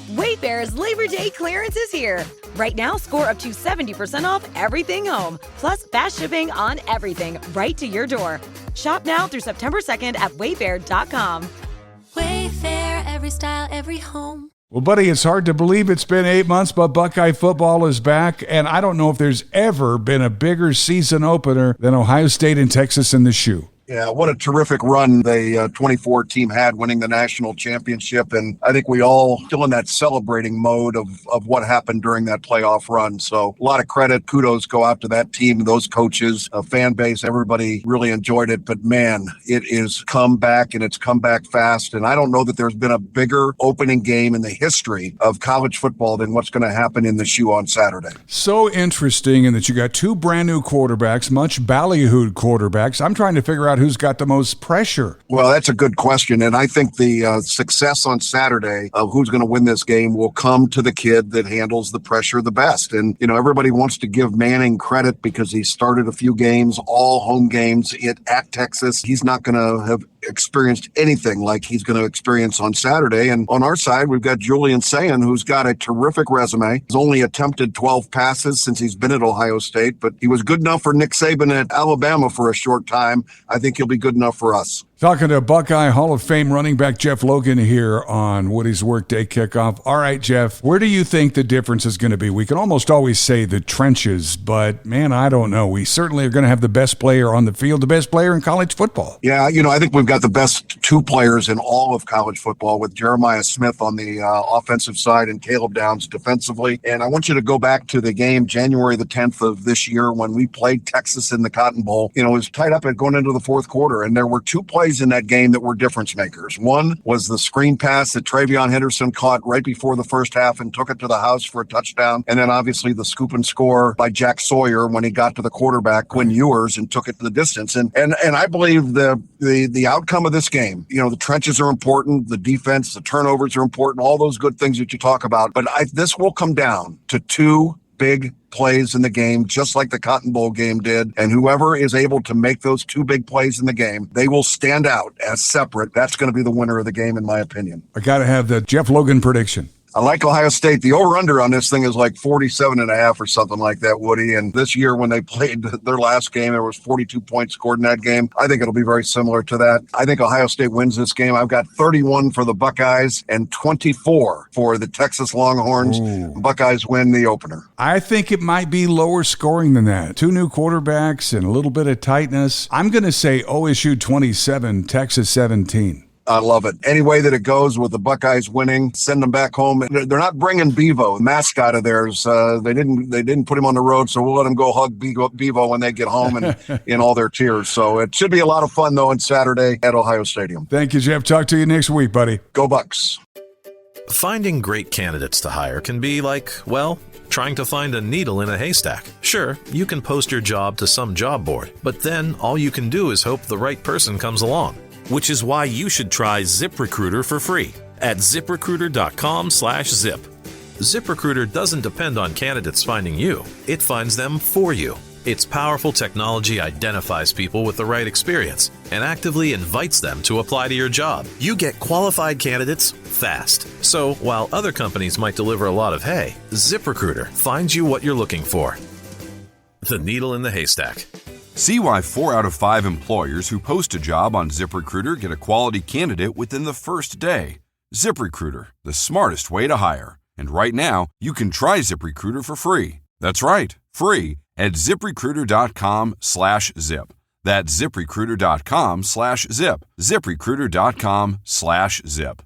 Wayfair's Labor Day clearance is here. Right now, score up to 70% off everything home, plus fast shipping on everything right to your door. Shop now through September 2nd at wayfair.com. Wayfair, every style, every home. Well, buddy, it's hard to believe it's been 8 months, but Buckeye football is back, and I don't know if there's ever been a bigger season opener than Ohio State and Texas in the shoe. Yeah, what a terrific run the 24 team had winning the national championship. And I think we all still in that celebrating mode of what happened during that playoff run. So a lot of credit, kudos go out to that team, those coaches, fan base, everybody really enjoyed it. But man, it is come back and it's come back fast. And I don't know that there's been a bigger opening game in the history of college football than what's going to happen in the shoe on Saturday. So interesting in that you got two brand new quarterbacks, much ballyhooed quarterbacks. I'm trying to figure out who's got the most pressure. Well, that's a good question. And I think the success on Saturday of who's going to win this game will come to the kid that handles the pressure the best. And, you know, everybody wants to give Manning credit because he started a few games, all home games at Texas. He's not going to have experienced anything like he's going to experience on Saturday. And on our side, we've got Julian Sayin, who's got a terrific resume. He's only attempted 12 passes since he's been at Ohio State, but he was good enough for Nick Saban at Alabama for a short time. I think he'll be good enough for us. Talking to Buckeye Hall of Fame running back Jeff Logan here on Woody's Workday Kickoff. All right, Jeff, where do you think the difference is going to be? We can almost always say the trenches, but man, I don't know. We certainly are going to have the best player on the field, the best player in college football. Yeah, you know, I think we've got the best two players in all of college football with Jeremiah Smith on the offensive side and Caleb Downs defensively. And I want you to go back to the game January the 10th of this year when we played Texas in the Cotton Bowl. You know, it was tied up at going into the fourth quarter, and there were two plays in that game that were difference makers. One was the screen pass that Travion Henderson caught right before the first half and took it to the house for a touchdown. And then obviously the scoop and score by Jack Sawyer when he got to the quarterback, Quinn Ewers, and took it to the distance. And I believe the outcome of this game, you know, the trenches are important, the defense, the turnovers are important, all those good things that you talk about. But this will come down to two big plays in the game, just like the Cotton Bowl game did. And whoever is able to make those two big plays in the game, they will stand out as separate. That's going to be the winner of the game, in my opinion. I got to have the Jeff Logan prediction. I like Ohio State. The over-under on this thing is like 47.5 or something like that, Woody. And this year when they played their last game, there was 42 points scored in that game. I think it'll be very similar to that. I think Ohio State wins this game. I've got 31 for the Buckeyes and 24 for the Texas Longhorns. Ooh. Buckeyes win the opener. I think it might be lower scoring than that. Two new quarterbacks and a little bit of tightness. I'm going to say OSU 27, Texas 17. I love it. Any way that it goes with the Buckeyes winning, send them back home. They're not bringing Bevo, the mascot of theirs. They didn't put him on the road, so we'll let them go hug Bevo when they get home and in all their tears. So it should be a lot of fun, though, on Saturday at Ohio Stadium. Thank you, Jeff. Talk to you next week, buddy. Go Bucks. Finding great candidates to hire can be like, well, trying to find a needle in a haystack. Sure, you can post your job to some job board, but then all you can do is hope the right person comes along. Which is why you should try ZipRecruiter for free at ZipRecruiter.com/zip. ZipRecruiter doesn't depend on candidates finding you. It finds them for you. Its powerful technology identifies people with the right experience and actively invites them to apply to your job. You get qualified candidates fast. So while other companies might deliver a lot of hay, ZipRecruiter finds you what you're looking for. The needle in the haystack. See why 4 out of 5 employers who post a job on ZipRecruiter get a quality candidate within the first day. ZipRecruiter, the smartest way to hire. And right now, you can try ZipRecruiter for free. That's right, free at ZipRecruiter.com/zip. That's ZipRecruiter.com/zip. ZipRecruiter.com/zip.